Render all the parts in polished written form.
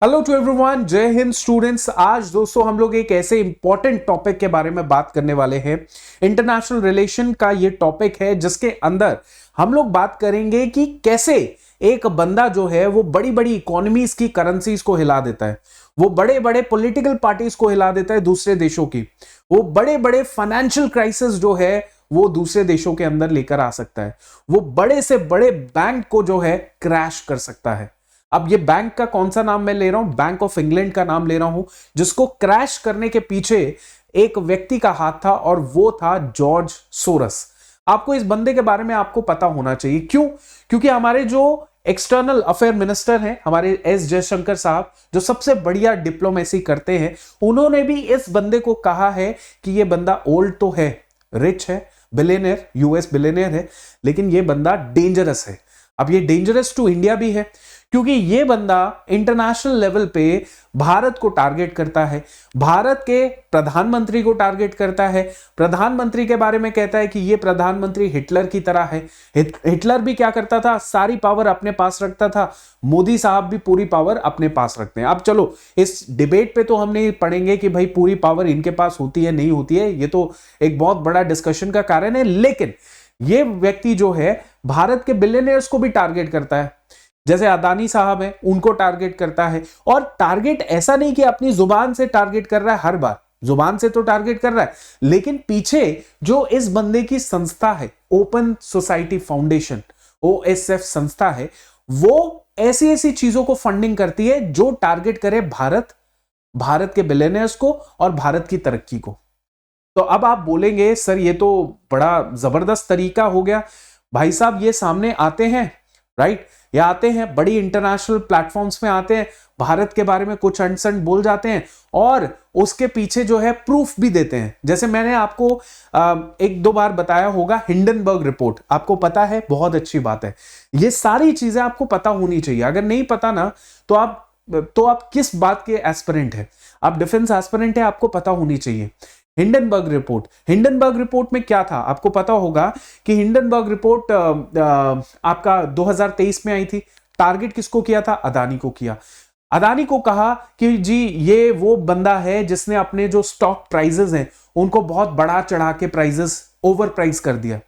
Hello to everyone, जय Hind students. आज दोस्तों हम लोग एक ऐसे इंपॉर्टेंट टॉपिक के बारे में बात करने वाले हैं। इंटरनेशनल रिलेशन का ये टॉपिक है जिसके अंदर हम लोग बात करेंगे कि कैसे एक बंदा जो है वो बड़ी बड़ी इकोनॉमीज की करेंसीज को हिला देता है, वो बड़े बड़े पॉलिटिकल पार्टीज को हिला देता है दूसरे देशों की, वो बड़े बड़े फाइनेंशियल क्राइसिस जो है वो दूसरे देशों के अंदर लेकर आ सकता है, वो बड़े से बड़े बैंक को जो है क्रैश कर सकता है। अब ये बैंक का कौन सा नाम मैं ले रहा हूं? बैंक ऑफ इंग्लैंड का नाम ले रहा हूं, जिसको क्रैश करने के पीछे एक व्यक्ति का हाथ था और वो था जॉर्ज सोरस। आपको इस बंदे के बारे में आपको पता होना चाहिए। क्यों? क्योंकि हमारे जो एक्सटर्नल अफेयर मिनिस्टर हैं, हमारे एस जयशंकर साहब, जो सबसे बढ़िया डिप्लोमेसी करते हैं, उन्होंने भी इस बंदे को कहा है कि ये बंदा ओल्ड तो है, रिच है, बिलियनियर, यूएस बिलियनियर है, लेकिन ये बंदा डेंजरस है। अब ये डेंजरस टू इंडिया भी है क्योंकि ये बंदा इंटरनेशनल लेवल पे भारत को टारगेट करता है, भारत के प्रधानमंत्री को टारगेट करता है, प्रधानमंत्री के बारे में कहता है कि ये प्रधानमंत्री हिटलर की तरह है। हिटलर भी क्या करता था? सारी पावर अपने पास रखता था। मोदी साहब भी पूरी पावर अपने पास रखते हैं। अब चलो, इस डिबेट पे तो हम नहीं पढ़ेंगे कि भाई पूरी पावर इनके पास होती है नहीं होती है, ये तो एक बहुत बड़ा डिस्कशन का कारण है। लेकिन ये व्यक्ति जो है भारत के बिलियनियर्स को भी टारगेट करता है, जैसे अदानी साहब हैं, उनको टारगेट करता है। और टारगेट ऐसा नहीं कि अपनी जुबान से टारगेट कर रहा है, हर बार जुबान से तो टारगेट कर रहा है, लेकिन पीछे जो इस बंदे की संस्था है, ओपन सोसाइटी फाउंडेशन, ओएसएफ संस्था है, वो ऐसी ऐसी चीजों को फंडिंग करती है जो टारगेट करे भारत के बिलियनियर्स को और भारत की तरक्की को। तो अब आप बोलेंगे सर ये तो बड़ा जबरदस्त तरीका हो गया। भाई साहब, ये सामने आते हैं, राइट, ये आते हैं बड़ी इंटरनेशनल प्लेटफॉर्म्स में, आते हैं भारत के बारे में कुछ अंट बोल जाते हैं और उसके पीछे जो है प्रूफ भी देते हैं। जैसे मैंने आपको एक दो बार बताया होगा, हिंडनबर्ग रिपोर्ट आपको पता है, बहुत अच्छी बात है। ये सारी चीजें आपको पता होनी चाहिए। अगर नहीं पता ना तो आप किस बात के एस्पिरेंट है? आप डिफेंस एस्पिरेंट है, आपको पता होनी चाहिए। हिंडनबर्ग रिपोर्ट में क्या था आपको पता होगा कि हिंडनबर्ग रिपोर्ट आपका 2023 में आई थी। टारगेट किसको किया था? अदानी को किया। अदानी को कहा कि जी ये वो बंदा है जिसने अपने जो स्टॉक प्राइजेस हैं उनको बहुत बढ़ा चढ़ा के प्राइजेस ओवर प्राइस कर दिया,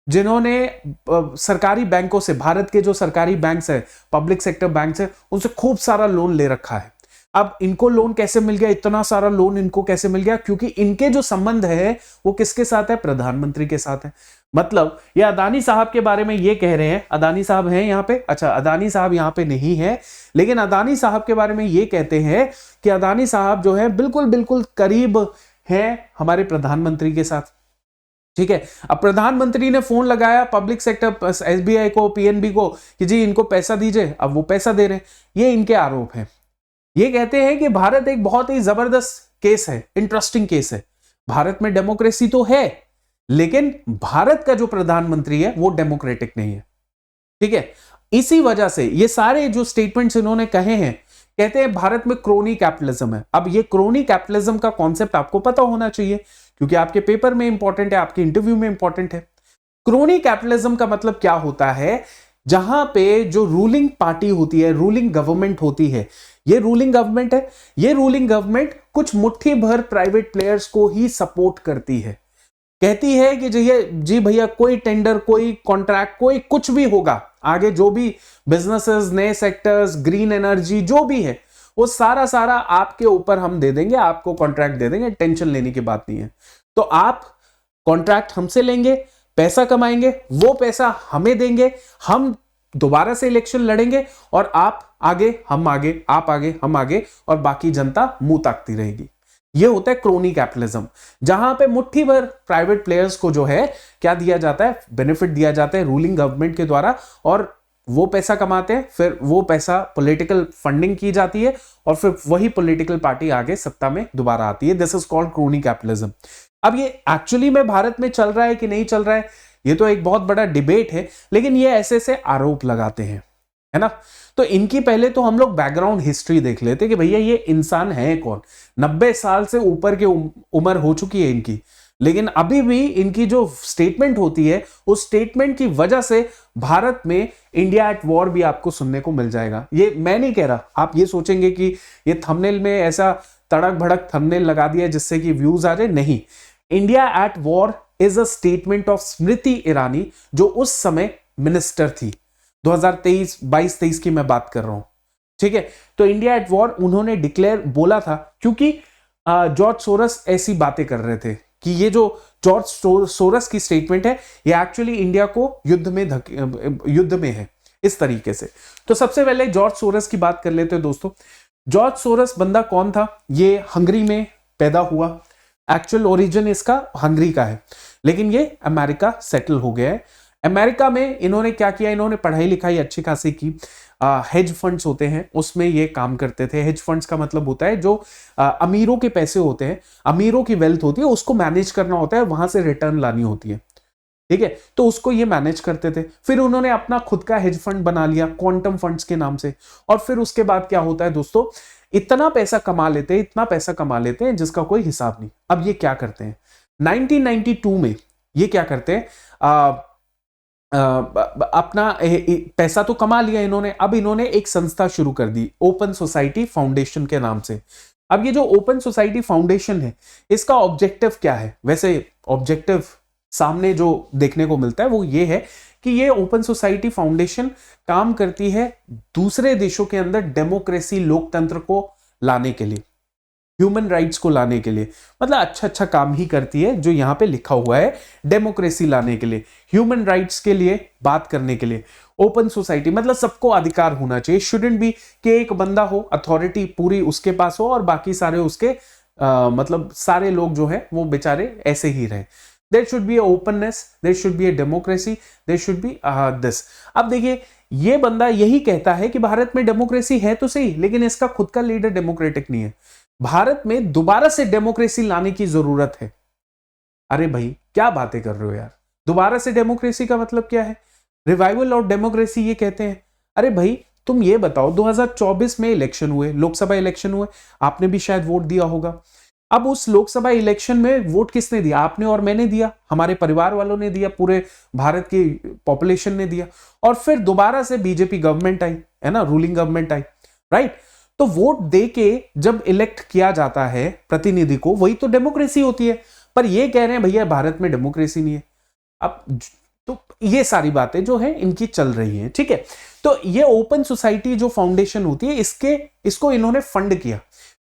जिन्होंने सरकारी बैंकों से, भारत के जो सरकारी बैंक्स है, पब्लिक सेक्टर बैंक्स है, उनसे खूब सारा लोन ले रखा है। अब इनको लोन कैसे मिल गया? इतना सारा लोन इनको कैसे मिल गया? क्योंकि इनके जो संबंध है वो किसके साथ है? प्रधानमंत्री के साथ है। मतलब ये अदानी साहब के बारे में ये कह रहे हैं, अदानी साहब हैं यहाँ पे, अच्छा अदानी साहब यहाँ पे नहीं है, लेकिन अदानी साहब के बारे में ये कहते हैं कि अदानी साहब जो है बिल्कुल बिल्कुल करीब है हमारे प्रधानमंत्री के साथ। ठीक है, अब प्रधानमंत्री ने फोन लगाया पब्लिक सेक्टर एसबीआई को, पीएनबी को कि जी इनको पैसा दीजिए, अब वो पैसा दे रहे हैं। ये इनके आरोप है। ये कहते हैं कि भारत एक बहुत ही जबरदस्त केस है, इंटरेस्टिंग केस है। भारत में डेमोक्रेसी तो है, लेकिन भारत का जो प्रधानमंत्री है वो डेमोक्रेटिक नहीं है। ठीक है, इसी वजह से ये सारे जो स्टेटमेंट्स इन्होंने कहे हैं, कहते हैं भारत में क्रोनी कैपिटलिज्म है। अब ये क्रोनी कैपिटलिज्म का कॉन्सेप्ट आपको पता होना चाहिए क्योंकि आपके पेपर में इंपॉर्टेंट है, आपके इंटरव्यू में इंपॉर्टेंट है। क्रोनी कैपिटलिज्म का मतलब क्या होता है? जहां पे जो रूलिंग पार्टी होती है, रूलिंग गवर्नमेंट होती है, ये रूलिंग गवर्नमेंट है, ये रूलिंग गवर्नमेंट कुछ मुट्ठी भर प्राइवेट प्लेयर्स को ही सपोर्ट करती है। कहती है कि जी भैया कोई टेंडर, कोई कॉन्ट्रैक्ट, कोई कुछ भी होगा आगे, जो भी बिजनेसेस, नए सेक्टर्स, ग्रीन एनर्जी जो भी है, वो सारा सारा आपके ऊपर हम दे देंगे, आपको कॉन्ट्रैक्ट दे देंगे, टेंशन लेने की बात नहीं है। तो आप कॉन्ट्रैक्ट हमसे लेंगे, पैसा कमाएंगे, वो पैसा हमें देंगे, हम दोबारा से इलेक्शन लड़ेंगे और आप आगे हम आगे, आप आगे हम आगे, और बाकी जनता मुंह ताकती रहेगी। ये होता है क्रोनी कैपिटलिज्म, जहां पे मुट्ठी भर प्राइवेट प्लेयर्स को जो है क्या दिया जाता है? बेनिफिट दिया जाता है रूलिंग गवर्नमेंट के द्वारा, और वो पैसा कमाते हैं, फिर वो पैसा पॉलिटिकल फंडिंग की जाती है और फिर वही पॉलिटिकल पार्टी आगे सत्ता में दोबारा आती है। This is called crony capitalism. अब ये एक्चुअली में भारत में चल रहा है कि नहीं चल रहा है, ये तो एक बहुत बड़ा डिबेट है, लेकिन ये ऐसे ऐसे आरोप लगाते हैं, है ना। तो इनकी पहले तो हम लोग बैकग्राउंड हिस्ट्री देख लेते कि भैया ये इंसान है कौन। 90 साल से ऊपर की उम्र हो चुकी है इनकी, लेकिन अभी भी इनकी जो स्टेटमेंट होती है उस स्टेटमेंट की वजह से भारत में इंडिया एट वॉर भी आपको सुनने को मिल जाएगा। ये मैं नहीं कह रहा, आप ये सोचेंगे कि ये थंबनेल में ऐसा तड़क भड़क थंबनेल लगा दिया जिससे कि व्यूज आ जाए, नहीं। India at war is a statement of Smriti Irani, जो उस समय मिनिस्टर थी। 2023 22-23 की मैं बात कर रहा हूं, ठीक है। तो इंडिया एट वॉर उन्होंने डिक्लेयर बोला था क्योंकि जॉर्ज सोरस ऐसी बातें कर रहे थे कि ये जो जॉर्ज सोरस की स्टेटमेंट है ये एक्चुअली इंडिया को युद्ध में है, इस तरीके से। तो सबसे पहले जॉर्ज सोरस की बात कर लेते हैं दोस्तों। जॉर्ज सोरस बंदा कौन था? ये हंगरी में पैदा हुआ, एक्चुअल ओरिजिन इसका हंगरी का है, लेकिन ये अमेरिका सेटल हो गया है। अमेरिका में इन्होंने क्या किया, इन्होंने पढ़ाई लिखाई अच्छी खासी की। हेज फंड्स होते हैं उसमें ये काम करते थे। हेज फंड्स का मतलब होता है जो अमीरों के पैसे होते हैं, अमीरों की वेल्थ होती है, उसको मैनेज करना होता है, वहां से रिटर्न लानी होती है, ठीक है। तो उसको ये मैनेज करते थे। फिर उन्होंने अपना खुद का हेज फंड बना लिया क्वांटम फंड्स के नाम से। और फिर उसके बाद क्या होता है दोस्तों, इतना पैसा कमा लेते हैं, इतना पैसा कमा लेते हैं जिसका कोई हिसाब नहीं। अब ये क्या करते हैं 1992 में, ये क्या करते हैं, अपना पैसा तो कमा लिया इन्होंने, अब इन्होंने एक संस्था शुरू कर दी ओपन सोसाइटी फाउंडेशन के नाम से। अब ये जो ओपन सोसाइटी फाउंडेशन है इसका ऑब्जेक्टिव क्या है? वैसे ऑब्जेक्टिव सामने जो देखने को मिलता है वो ये है कि ये ओपन सोसाइटी फाउंडेशन काम करती है दूसरे देशों के अंदर डेमोक्रेसी, लोकतंत्र को लाने के लिए, ह्यूमन राइट्स को लाने के लिए। मतलब अच्छा अच्छा काम ही करती है, जो यहां पे लिखा हुआ है, डेमोक्रेसी लाने के लिए, ह्यूमन राइट्स के लिए बात करने के लिए। ओपन सोसाइटी मतलब सबको अधिकार होना चाहिए, शुडंट बी कि एक बंदा हो, अथॉरिटी पूरी उसके पास हो और बाकी सारे उसके मतलब सारे लोग जो है वो बेचारे ऐसे ही रहे। There should be a openness, there should be a democracy, there should be this। अब देखिए ये बंदा यही कहता है कि भारत में डेमोक्रेसी है तो सही, लेकिन इसका खुद का लीडर डेमोक्रेटिक नहीं है। भारत में दोबारा से डेमोक्रेसी लाने की जरूरत है। अरे भाई क्या बातें कर रहे हो यार, दोबारा से डेमोक्रेसी का मतलब क्या है? रिवाइवल ऑफ डेमोक्रेसी ये कहते हैं। अरे भाई तुम ये बताओ, 2024 में इलेक्शन हुए, लोकसभा इलेक्शन हुए, आपने भी शायद वोट दिया होगा। अब उस लोकसभा इलेक्शन में वोट किसने दिया? आपने और मैंने दिया, हमारे परिवार वालों ने दिया, पूरे भारत की पॉपुलेशन ने दिया। और फिर दोबारा से बीजेपी गवर्नमेंट आई, है ना, रूलिंग गवर्नमेंट आई, राइट। तो वोट दे के जब इलेक्ट किया जाता है प्रतिनिधि को, वही तो डेमोक्रेसी होती है। पर ये कह रहे हैं भैया भारत में डेमोक्रेसी नहीं है। अब तो ये सारी बातें जो है इनकी चल रही हैं, ठीक है। तो ये ओपन सोसाइटी जो फाउंडेशन होती है, इसको इन्होंने फंड किया,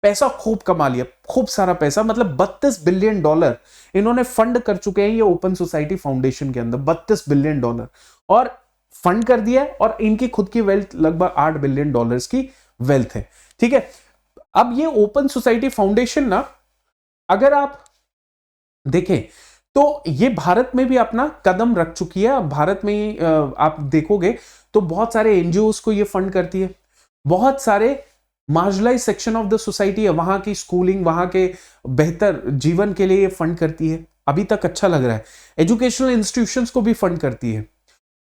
पैसा खूब कमा लिया, खूब सारा पैसा, मतलब $32 बिलियन इन्होंने फंड कर चुके हैं ये ओपन सोसाइटी फाउंडेशन के अंदर, $32 बिलियन और फंड कर दिया। और इनकी खुद की वेल्थ लगभग $8 बिलियन की वेल्थ है, ठीक है। अब ये ओपन सोसाइटी फाउंडेशन ना, अगर आप देखें तो ये भारत में भी अपना कदम रख चुकी है। भारत में ही आप देखोगे तो बहुत सारे एनजीओ को ये फंड करती है, बहुत सारे marginalise section of the society है, वहां की स्कूलिंग, वहां के बेहतर जीवन के लिए ये फंड करती है। अभी तक अच्छा लग रहा है। एजुकेशनल इंस्टीट्यूशंस को भी फंड करती है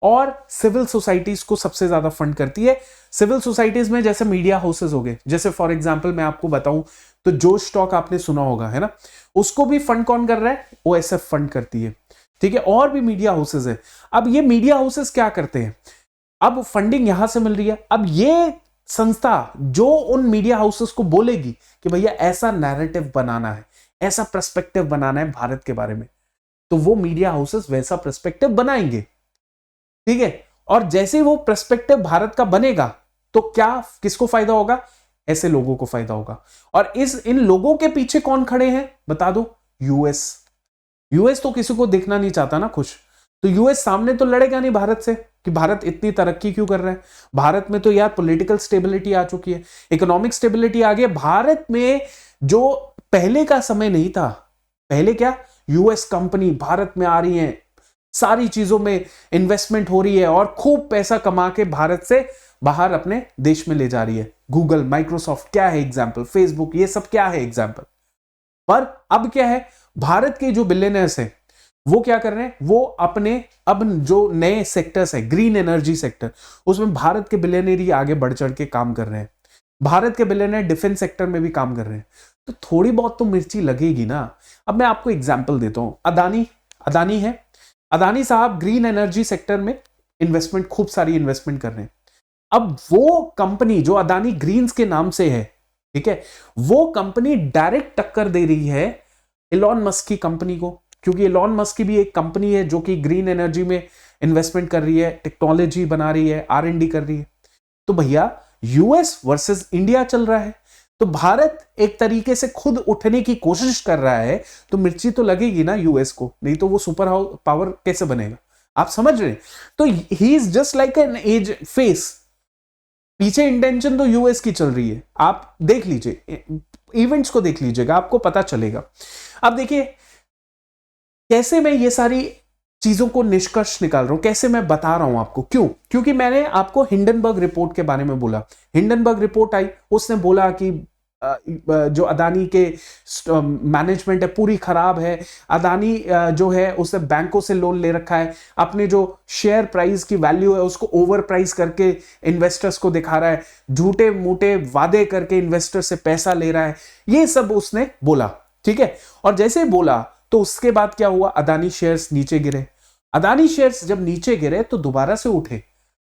और सिविल सोसाइटीज को सबसे ज्यादा फंड करती है। सिविल सोसाइटीज में जैसे मीडिया हाउसेज हो गए, जैसे फॉर एग्जांपल मैं आपको बताऊं तो जो स्टॉक आपने सुना होगा, है ना, उसको भी फंड कौन कर रहा है? ओएसएफ फंड करती है, ठीक है। और भी मीडिया हाउसेज है। अब ये मीडिया हाउसेज क्या करते हैं? अब फंडिंग यहां से मिल रही है। अब ये संस्था जो उन मीडिया हाउसेस को बोलेगी कि भैया ऐसा नैरेटिव बनाना है, ऐसा पर्सपेक्टिव बनाना है भारत के बारे में, तो वो मीडिया हाउसेस वैसा पर्सपेक्टिव बनाएंगे, ठीक है। और जैसे वो पर्सपेक्टिव भारत का बनेगा तो क्या किसको फायदा होगा? ऐसे लोगों को फायदा होगा। और इन लोगों के पीछे कौन खड़े हैं बता दो? यूएस तो किसी को देखना नहीं चाहता ना खुश। तो यूएस सामने तो लड़ेगा नहीं भारत से कि भारत इतनी तरक्की क्यों कर रहा है। भारत में तो यार पॉलिटिकल स्टेबिलिटी आ चुकी है, इकोनॉमिक स्टेबिलिटी आ गई है। भारत में जो पहले का समय नहीं था, पहले क्या, यूएस कंपनी भारत में आ रही है, सारी चीजों में इन्वेस्टमेंट हो रही है और खूब पैसा कमा के भारत से बाहर अपने देश में ले जा रही है। गूगल, माइक्रोसॉफ्ट क्या है एग्जाम्पल, फेसबुक, ये सब क्या है एग्जाम्पल। पर अब क्या है, भारत के जो बिलियनर्स हैं वो क्या कर रहे हैं? वो अपने अब जो नए सेक्टर्स है, ग्रीन एनर्जी सेक्टर, उसमें भारत के बिलियनर ही आगे बढ़ चढ़ के काम कर रहे हैं। भारत के बिलियनर डिफेंस सेक्टर में भी काम कर रहे हैं, तो थोड़ी बहुत तो मिर्ची लगेगी ना। अब मैं आपको एग्जांपल देता हूं, अदानी है, अदानी साहब ग्रीन एनर्जी सेक्टर में इन्वेस्टमेंट, खूब सारी इन्वेस्टमेंट कर रहे हैं। अब वो कंपनी जो अदानी ग्रीन्स के नाम से है, ठीक है, वो कंपनी डायरेक्ट टक्कर दे रही है इलॉन मस्क की कंपनी को, क्योंकि इलॉन मस्क की भी एक कंपनी है जो कि ग्रीन एनर्जी में इन्वेस्टमेंट कर रही है, टेक्नोलॉजी बना रही है, R&D कर रही है। तो भैया यूएस वर्सेस इंडिया चल रहा है, तो भारत एक तरीके से खुद उठने की कोशिश कर रहा है, तो मिर्ची तो लगेगी ना यूएस को, नहीं तो वो सुपर पावर कैसे बनेगा, आप समझ रहे हैं। तो he is just like an age face, पीछे इंटेंशन तो यूएस की चल रही है, आप देख लीजिए, इवेंट्स को देख लीजिएगा, आपको पता चलेगा। अब देखिए कैसे मैं ये सारी चीजों को निष्कर्ष निकाल रहा हूं, कैसे मैं बता रहा हूं आपको, क्यों, क्योंकि मैंने आपको हिंडनबर्ग रिपोर्ट के बारे में बोला। हिंडनबर्ग रिपोर्ट आई, उसने बोला कि जो अदानी के मैनेजमेंट है पूरी खराब है, अदानी जो है उसने बैंकों से लोन ले रखा है, अपने जो शेयर प्राइस की वैल्यू है उसको ओवर प्राइस करके इन्वेस्टर्स को दिखा रहा है, झूठे मूठे वादे करके इन्वेस्टर से पैसा ले रहा है, ये सब उसने बोला, ठीक है। और जैसे बोला तो उसके बाद क्या हुआ, अदानी शेयर्स नीचे गिरे। अदानी शेयर्स जब नीचे गिरे तो दोबारा से उठे,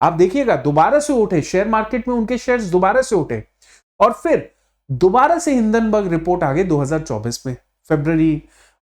आप देखिएगा दोबारा से उठे, शेयर मार्केट में उनके शेयर्स दोबारा से उठे, और फिर दोबारा से हिंडनबर्ग रिपोर्ट आ गई 2024 में,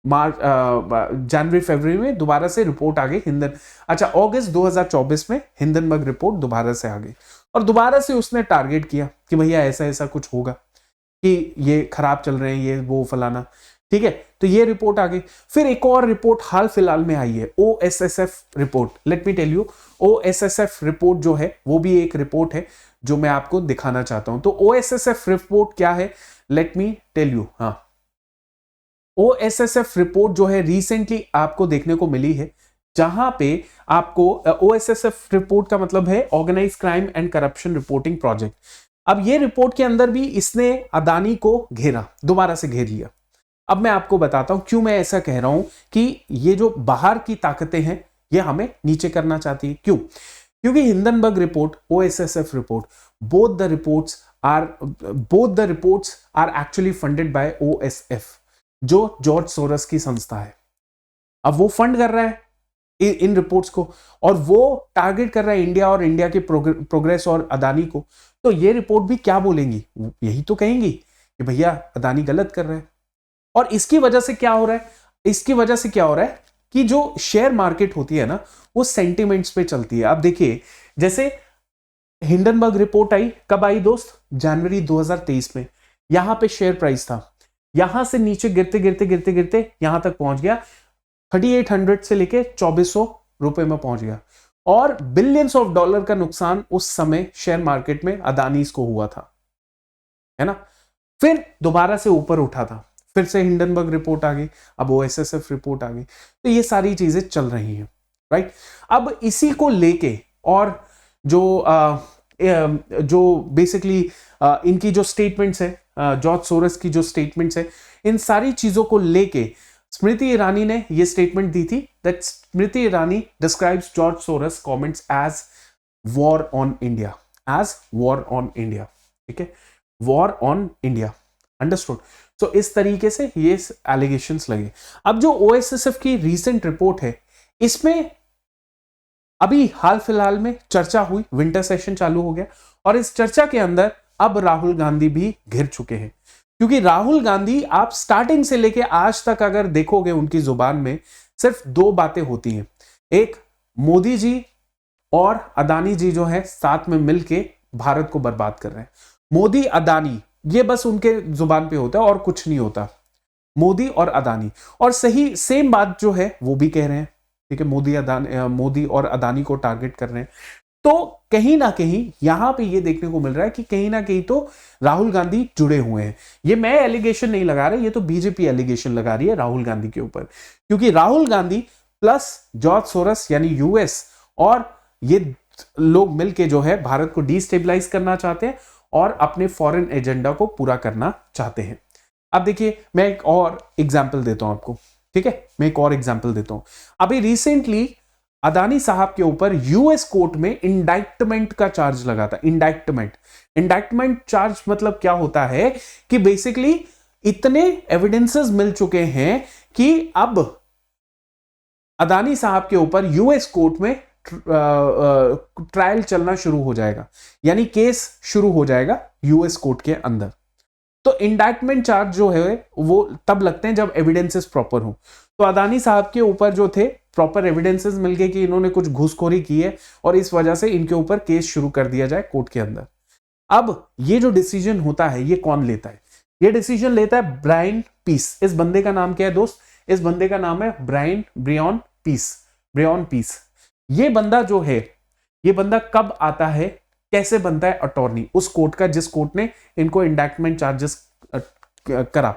जनवरी फरवरी में दोबारा से रिपोर्ट आ गई अगस्त 2024 में हिंडनबर्ग रिपोर्ट दोबारा से आ गई, और दोबारा से उसने टारगेट किया कि भैया ऐसा ऐसा कुछ होगा, कि ये खराब चल रहे हैं, ये वो फलाना, ठीक है। तो ये रिपोर्ट आ गई। फिर एक और रिपोर्ट हाल फिलहाल में आई है, OSSF report. Let me tell you, OSSF report जो है वो भी एक रिपोर्ट है जो मैं आपको दिखाना चाहता हूं। तो OSSF रिपोर्ट क्या है, लेट मी टेल यू। हाँ, OSSF रिपोर्ट जो है रिसेंटली आपको देखने को मिली है, जहां पे आपको OSSF रिपोर्ट का मतलब है organise crime and corruption reporting project. अब ये रिपोर्ट के अंदर भी इसने अदानी को घेरा, दोबारा से घेर लिया। अब मैं आपको बताता हूं क्यों मैं ऐसा कह रहा हूं कि ये जो बाहर की ताकतें हैं ये हमें नीचे करना चाहती है। क्यों? क्योंकि Hindenburg report, OSSF report, both the reports are actually funded by OSF, जो जॉर्ज सोरस की संस्था है। अब वो फंड कर रहा है इन रिपोर्ट्स को, और वो टारगेट कर रहा है इंडिया और इंडिया की प्रोग्रेस और अदानी को। तो ये रिपोर्ट भी क्या बोलेंगी, यही तो कहेंगी कि भैया अदानी गलत कर रहे हैं। और इसकी वजह से क्या हो रहा है, इसकी वजह से क्या हो रहा है कि जो शेयर मार्केट होती है ना, वो सेंटिमेंट्स पे चलती है। अब देखिए, जैसे हिंडनबर्ग रिपोर्ट आई, कब आई दोस्त, जनवरी 2023 में। यहां पे शेयर प्राइस था, यहां से नीचे गिरते गिरते गिरते गिरते यहां तक पहुंच गया, 3800 से लेके 2400 रुपए में पहुंच गया, और बिलियंस ऑफ डॉलर का नुकसान उस समय शेयर मार्केट में अदानी को हुआ था, है ना। फिर दोबारा से ऊपर उठा था, फिर से हिंडनबर्ग रिपोर्ट आ गई, अब OSSF रिपोर्ट आ गई। तो ये सारी चीजें चल रही हैं, राइट। अब इसी को लेके और जो बेसिकली इनकी जो स्टेटमेंट्स है, जॉर्ज सोरस की जो स्टेटमेंट्स है, इन सारी चीजों को लेके स्मृति ईरानी ने ये स्टेटमेंट दी थी that Smriti Irani describes George Soros comments as war on India, ठीक है, वॉर ऑन इंडिया, अंडरस्टूड। तो इस तरीके से ये एलिगेशंस लगे। अब जो OSSF की रीसेंट रिपोर्ट है, इसमें अभी हाल फिलहाल में चर्चा हुई, विंटर सेशन चालू हो गया, और इस चर्चा के अंदर अब राहुल गांधी भी घिर चुके हैं। क्योंकि राहुल गांधी, आप स्टार्टिंग से लेके आज तक अगर देखोगे उनकी जुबान में सिर्फ दो बातें होती हैं, एक मोदी जी और अदानी जी जो है साथ में मिलके भारत को बर्बाद कर रहे हैं। मोदी अदानी, ये बस उनके जुबान पे होता है और कुछ नहीं होता, मोदी और अदानी। और सही सेम बात जो है वो भी कह रहे हैं, ठीक है, मोदी और अदानी को टारगेट कर रहे हैं। तो कहीं ना कहीं यहां पे ये देखने को मिल रहा है कि कहीं ना कहीं तो राहुल गांधी जुड़े हुए हैं। ये मैं एलिगेशन नहीं लगा रहा, ये तो बीजेपी एलिगेशन लगा रही है राहुल गांधी के ऊपर, क्योंकि Rahul Gandhi plus George Soros यानी यूएस और ये लोग मिलके जो है भारत को डिस्टेबलाइज करना चाहते हैं और अपने फॉरेन एजेंडा को पूरा करना चाहते हैं। अब देखिए, मैं एक और एग्जाम्पल देता हूं आपको, ठीक है, मैं एक और एग्जाम्पल देता हूं। अभी रिसेंटली अदानी साहब के ऊपर यूएस कोर्ट में इंडाइक्टमेंट का चार्ज लगा था। इंडाइक्टमेंट चार्ज मतलब क्या होता है कि बेसिकली इतने एविडेंसेस मिल चुके हैं कि अब अदानी साहब के ऊपर यूएस कोर्ट में ट्रायल चलना शुरू हो जाएगा, यानी केस शुरू हो जाएगा यूएस कोर्ट के अंदर। तो इंडाइक्टमेंट चार्ज जो है वो तब लगते हैं जब एविडेंसेस प्रॉपर हो। तो अदानी साहब के ऊपर जो थे प्रॉपर एविडेंसेस मिल गए कि इन्होंने कुछ घूसखोरी की है और इस वजह से इनके ऊपर केस शुरू कर दिया जाए कोर्ट के अंदर। अब ये जो डिसीजन होता है ये कौन लेता है? ये डिसीजन लेता है ब्रायन पीस। इस बंदे का नाम क्या है दोस्त? इस बंदे का नाम है ब्रायन पीस। ये बंदा जो है, ये बंदा कब आता है, कैसे बनता है अटॉर्नी उस कोर्ट का जिस कोर्ट ने इनको इंडैक्टमेंट चार्जेस करा?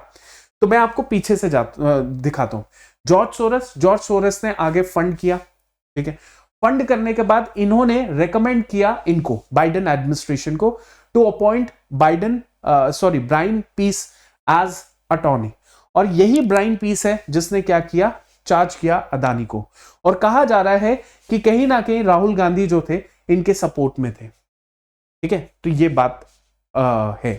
तो मैं आपको पीछे से दिखाता हूं। जॉर्ज सोरस ने आगे फंड किया, ठीक है। फंड करने के बाद इन्होंने रेकमेंड किया इनको, बाइडेन एडमिनिस्ट्रेशन को, to appoint Breon Peace as attorney. और यही ब्रायन पीस है जिसने क्या किया, चार्ज किया अदानी को। और कहा जा रहा है कि कहीं ना कहीं राहुल गांधी जो थे इनके सपोर्ट में थे, ठीक है। तो ये बात है।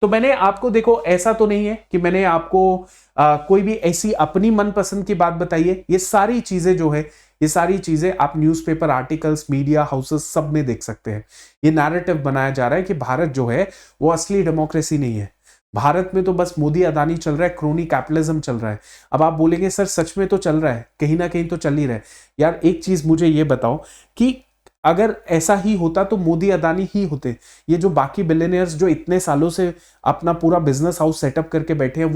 तो मैंने आपको, देखो ऐसा तो नहीं है कि मैंने आपको कोई भी ऐसी अपनी मनपसंद की बात बताई है। ये सारी चीजें जो है, ये सारी चीजें आप न्यूज़पेपर आर्टिकल्स, मीडिया हाउसेस सब में देख सकते हैं। ये नैरेटिव बनाया जा रहा है कि भारत जो है वो असली डेमोक्रेसी नहीं है। भारत में तो बस मोदी अदानी चल रहा है, क्रोनी कैपिटलिज्म चल रहा है। अब आप बोलेंगे सर सच में तो चल रहा है, कहीं ना कहीं तो चल ही रहा है। यार एक चीज मुझे ये बताओ कि अगर ऐसा ही होता तो मोदी अदानी ही होते। ये जो बाकी बिलियनियर्स जो इतने सालों से अपना पूरा बिजनेस हाउस सेटअप करके बैठे हैं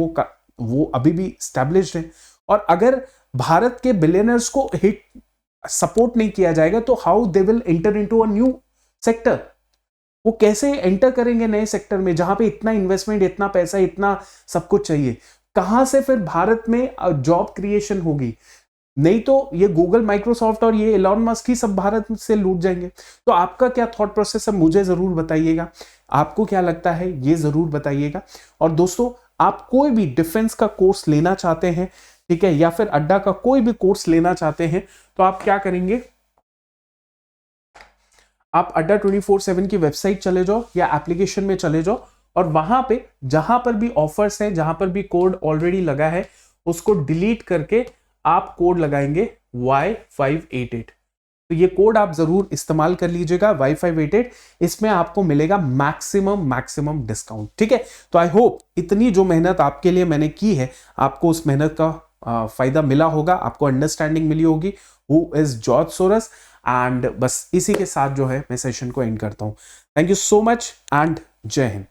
वो अभी भी स्टैब्लिश्ड हैं। और अगर भारत के बिलियनियर्स को हिट सपोर्ट नहीं किया जाएगा तो how they will enter into a new sector? वो कैसे एंटर करेंगे नए सेक्टर में जहां पे इतना इन्वेस्टमेंट, इतना पैसा, इतना सब कुछ चाहिए? कहां से फिर भारत में जॉब क्रिएशन होगी? नहीं तो ये गूगल, माइक्रोसॉफ्ट और ये एलॉन मस्क ही सब भारत से लूट जाएंगे। तो आपका क्या थॉट प्रोसेस है मुझे जरूर बताइएगा। आपको क्या लगता है ये जरूर बताइएगा। और दोस्तों आप कोई भी डिफेंस का कोर्स लेना चाहते हैं, ठीक है, या फिर अड्डा का कोई भी कोर्स लेना चाहते हैं तो आप क्या करेंगे, आप अड्डा 24/7 की वेबसाइट चले जाओ या एप्लीकेशन में चले जाओ और वहां पे जहां पर भी ऑफर्स हैं, जहां पर भी कोड ऑलरेडी लगा है उसको डिलीट करके आप कोड लगाएंगे Y588। तो ये कोड आप जरूर इस्तेमाल कर लीजिएगा, Y588। इसमें आपको मिलेगा मैक्सिमम डिस्काउंट, ठीक है। तो आई होप इतनी जो मेहनत आपके लिए मैंने की है, आपको उस मेहनत का फायदा मिला होगा, आपको अंडरस्टैंडिंग मिली होगी who is George Soros. And बस इसी के साथ जो है मैं सेशन को एंड करता हूं। Thank you so much and जय हिंद।